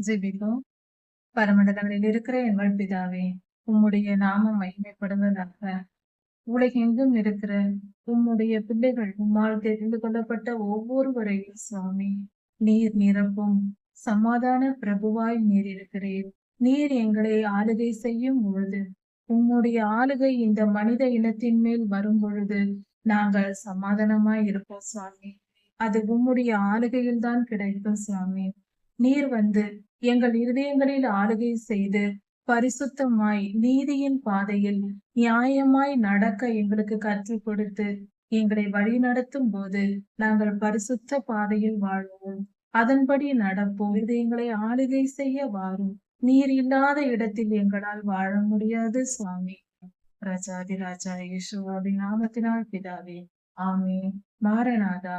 ஜெபிப்போம். பரமண்டலங்களில் இருக்கிற எங்கள் பிதாவே, உம்முடைய நாமம் மகிமைப்படுவதாக. உலகெங்கும் இருக்கிற உம்முடைய பிள்ளைகள் உம்மால் தெரிந்து கொள்ளப்பட்ட ஒவ்வொருவரையும் சுவாமி நீர் நிரப்பும். சமாதான பிரபுவாய் நீர் இருக்கிறீர். நீர் எங்களை ஆளுகை செய்யும் பொழுது, உம்முடைய ஆளுகை இந்த மனித இனத்தின் மேல் வரும் பொழுது நாங்கள் சமாதானமாய் இருப்போம் சுவாமி. அது உம்முடைய ஆளுகையில் தான் கிடைக்கும் சுவாமி. நீர் வந்து எங்கள் இருதயங்களில் ஆளுகை செய்து பரிசுத்தமாய் நீதியின் பாதையில் நியாயமாய் நடக்க எங்களுக்கு கற்றுக் கொடுத்து எங்களை வழி நடத்தும் போது நாங்கள் பரிசுத்த பாதையில் வாழ்வோம். அதன்படி நடப்போம். இது எங்களை ஆளுகை செய்ய வாரும். நீர் இல்லாத இடத்தில் எங்களால் வாழ முடியாது சுவாமி. ராஜாதி ராஜா இயேசுவின் நாமத்தினால் பிதாவே, ஆமென். மாரநாதா.